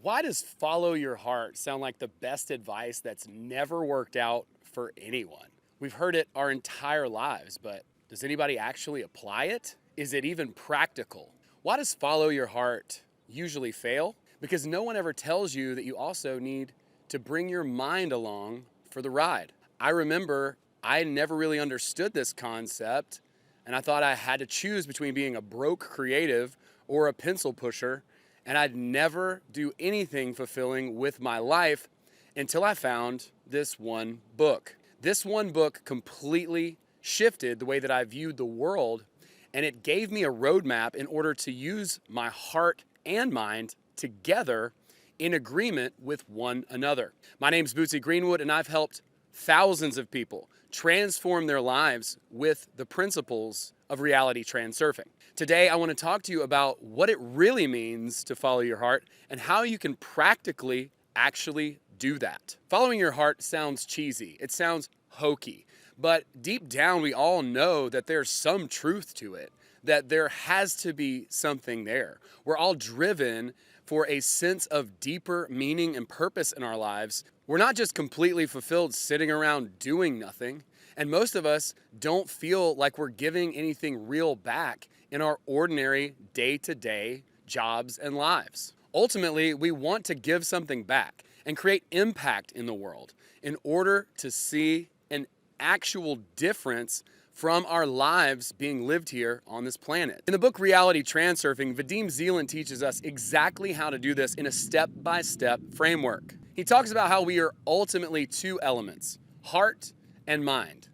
Why does follow your heart sound like the best advice that's never worked out for anyone? We've heard it our entire lives, but does anybody actually apply it? Is it even practical? Why does follow your heart usually fail? Because no one ever tells you that you also need to bring your mind along for the ride. I remember I never really understood this concept, and I thought I had to choose between being a broke creative or a pencil pusher, and I'd never do anything fulfilling with my life until I found this one book. This one book completely shifted the way that I viewed the world, and it gave me a roadmap in order to use my heart and mind together in agreement with one another. My name's Bootsy Greenwood, and I've helped thousands of people transform their lives with the principles of reality transurfing. Today, I want to talk to you about what it really means to follow your heart and how you can practically actually do that. Following your heart sounds cheesy. It sounds hokey. But deep down, we all know that there's some truth to it, that there has to be something there. We're all driven for a sense of deeper meaning and purpose in our lives. We're not just completely fulfilled sitting around doing nothing. And most of us don't feel like we're giving anything real back in our ordinary day-to-day jobs and lives. Ultimately, we want to give something back and create impact in the world in order to see an actual difference from our lives being lived here on this planet. In the book Reality Transurfing, Vadim Zeland teaches us exactly how to do this in a step-by-step framework. He talks about how we are ultimately two elements, heart and mind.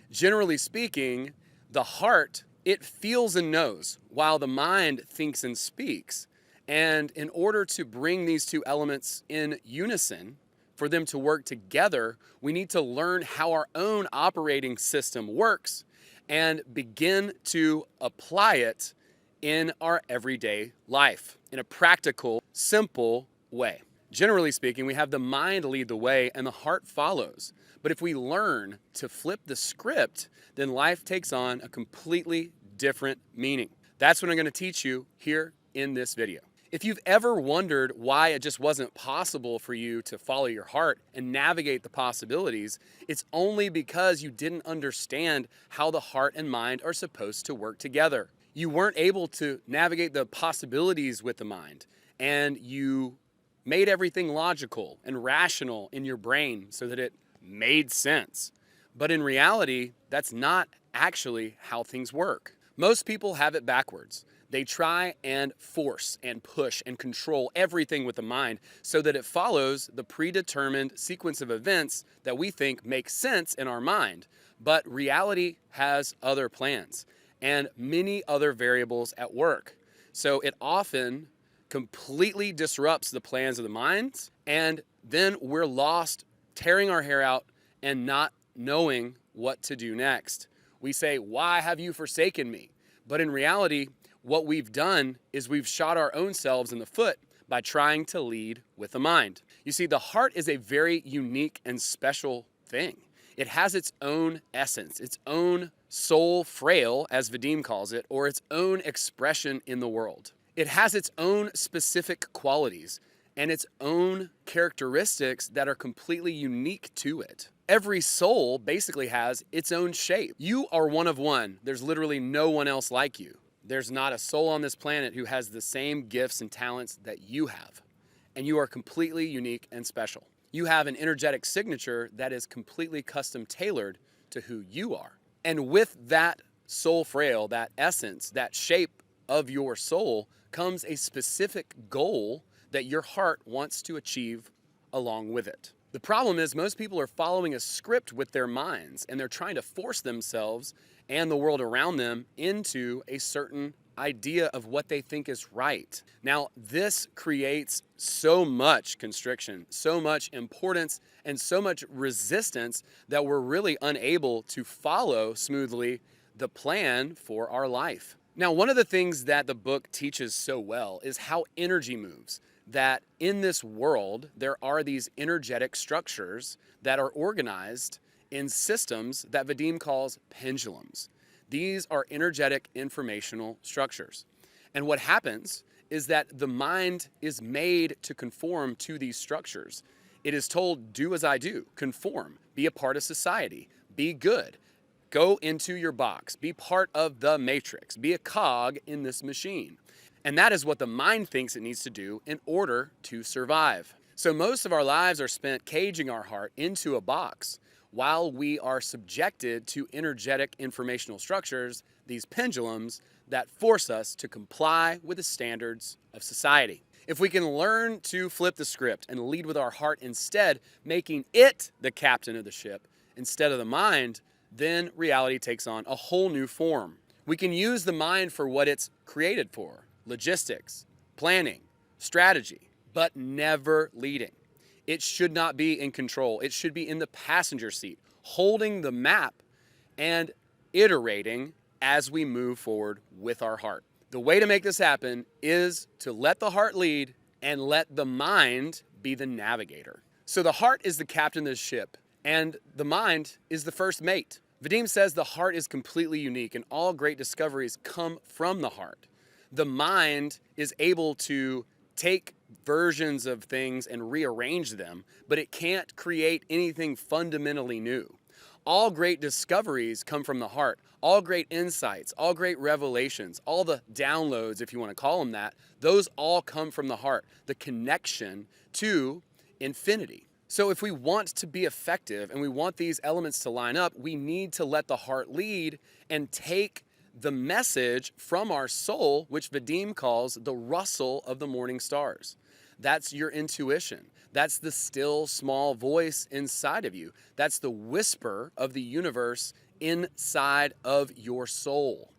Generally speaking, the heart, it feels and knows, while the mind thinks and speaks. And in order to bring these two elements in unison, for them to work together, we need to learn how our own operating system works and begin to apply it in our everyday life in a practical, simple way. Generally speaking, we have the mind lead the way and the heart follows. But if we learn to flip the script, then life takes on a completely different meaning. That's what I'm going to teach you here in this video. If you've ever wondered why it just wasn't possible for you to follow your heart and navigate the possibilities, it's only because you didn't understand how the heart and mind are supposed to work together. You weren't able to navigate the possibilities with the mind, and you made everything logical and rational in your brain so that it made sense. But in reality, that's not actually how things work. Most people have it backwards. They try and force and push and control everything with the mind so that it follows the predetermined sequence of events that we think make sense in our mind. But reality has other plans and many other variables at work. So it often completely disrupts the plans of the mind, and then we're lost, tearing our hair out and not knowing what to do next. We say, "Why have you forsaken me?" But in reality, what we've done is we've shot our own selves in the foot by trying to lead with the mind. You see, the heart is a very unique and special thing. It has its own essence, its own soul frail, as Vadim calls it, or its own expression in the world. It has its own specific qualities and its own characteristics that are completely unique to it. Every soul basically has its own shape. You are one of one. There's literally no one else like you. There's not a soul on this planet who has the same gifts and talents that you have. And you are completely unique and special. You have an energetic signature that is completely custom tailored to who you are. And with that soul frail, that essence, that shape of your soul, comes a specific goal that your heart wants to achieve along with it. The problem is most people are following a script with their minds, and they're trying to force themselves and the world around them into a certain idea of what they think is right. Now, this creates so much constriction, so much importance, and so much resistance that we're really unable to follow smoothly the plan for our life. Now, one of the things that the book teaches so well is how energy moves. That in this world, there are these energetic structures that are organized in systems that Vadim calls pendulums. These are energetic informational structures. And what happens is that the mind is made to conform to these structures. It is told, do as I do, conform, be a part of society, be good, go into your box, be part of the matrix, be a cog in this machine. And that is what the mind thinks it needs to do in order to survive. So most of our lives are spent caging our heart into a box while we are subjected to energetic informational structures, these pendulums that force us to comply with the standards of society. If we can learn to flip the script and lead with our heart instead, making it the captain of the ship instead of the mind, then reality takes on a whole new form. We can use the mind for what it's created for: logistics, planning, strategy, but never leading. It should not be in control. It should be in the passenger seat, holding the map and iterating as we move forward with our heart. The way to make this happen is to let the heart lead and let the mind be the navigator. So the heart is the captain of the ship, and the mind is the first mate. Vadim says the heart is completely unique, and all great discoveries come from the heart. The mind is able to take versions of things and rearrange them, but it can't create anything fundamentally new. All great discoveries come from the heart. All great insights, all great revelations, all the downloads, if you want to call them that, those all come from the heart, the connection to infinity. So if we want to be effective and we want these elements to line up, we need to let the heart lead and take the message from our soul, which Vadim calls the rustle of the morning stars. That's your intuition. That's the still small voice inside of you. That's the whisper of the universe inside of your soul.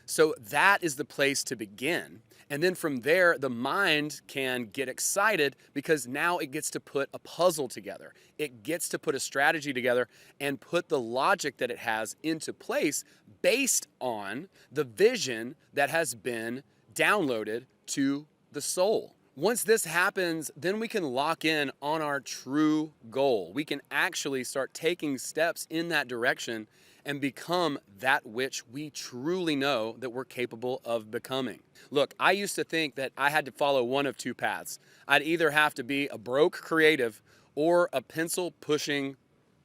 So that is the place to begin. And then from there, the mind can get excited because now it gets to put a puzzle together. It gets to put a strategy together and put the logic that it has into place based on the vision that has been downloaded to the soul. Once this happens, then we can lock in on our true goal. We can actually start taking steps in that direction and become that which we truly know that we're capable of becoming. Look, I used to think that I had to follow one of two paths. I'd either have to be a broke creative or a pencil pushing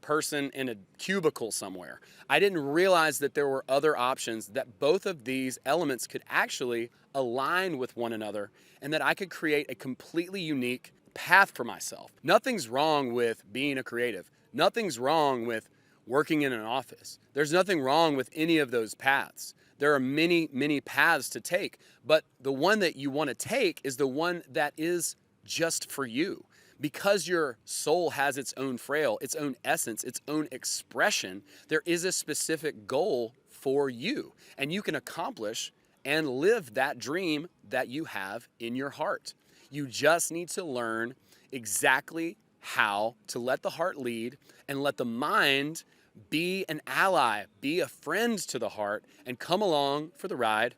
person in a cubicle somewhere. I didn't realize that there were other options, that both of these elements could actually align with one another and that I could create a completely unique path for myself. Nothing's wrong with being a creative. Nothing's wrong with working in an office. There's nothing wrong with any of those paths. There are many, many paths to take, but the one that you want to take is the one that is just for you. Because your soul has its own frail, its own essence, its own expression, there is a specific goal for you. And you can accomplish and live that dream that you have in your heart. You just need to learn exactly how to let the heart lead and let the mind be an ally, be a friend to the heart, and come along for the ride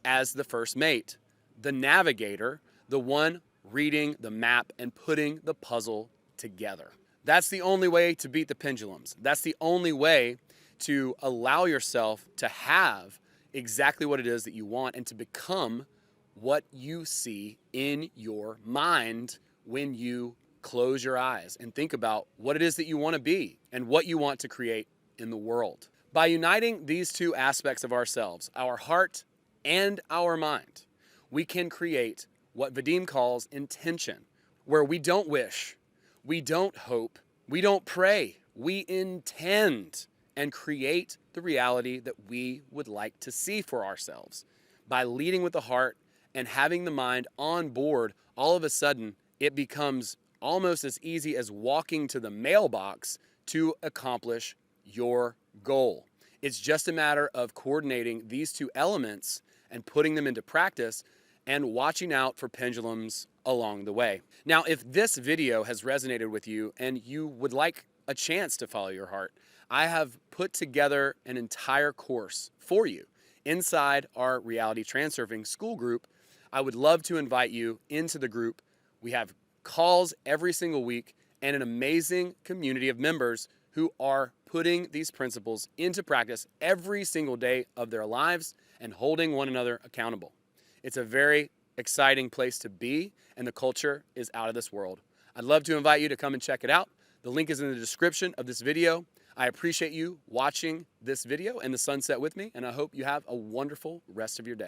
as the first mate, the navigator, the one reading the map and putting the puzzle together. That's the only way to beat the pendulums. That's the only way to allow yourself to have exactly what it is that you want and to become what you see in your mind when you close your eyes and think about what it is that you want to be and what you want to create in the world. By uniting these two aspects of ourselves, our heart and our mind, we can create what Vadim calls intention, where we don't wish, we don't hope, we don't pray, we intend and create the reality that we would like to see for ourselves. By leading with the heart and having the mind on board, all of a sudden it becomes almost as easy as walking to the mailbox to accomplish your goal. It's just a matter of coordinating these two elements and putting them into practice and watching out for pendulums along the way. Now, if this video has resonated with you and you would like a chance to follow your heart, I have put together an entire course for you inside our Reality Transurfing school group. I would love to invite you into the group. We have calls every single week and an amazing community of members who are putting these principles into practice every single day of their lives and holding one another accountable. It's a very exciting place to be, and the culture is out of this world. I'd love to invite you to come and check it out. The link is in the description of this video. I appreciate you watching this video and the sunset with me, and I hope you have a wonderful rest of your day.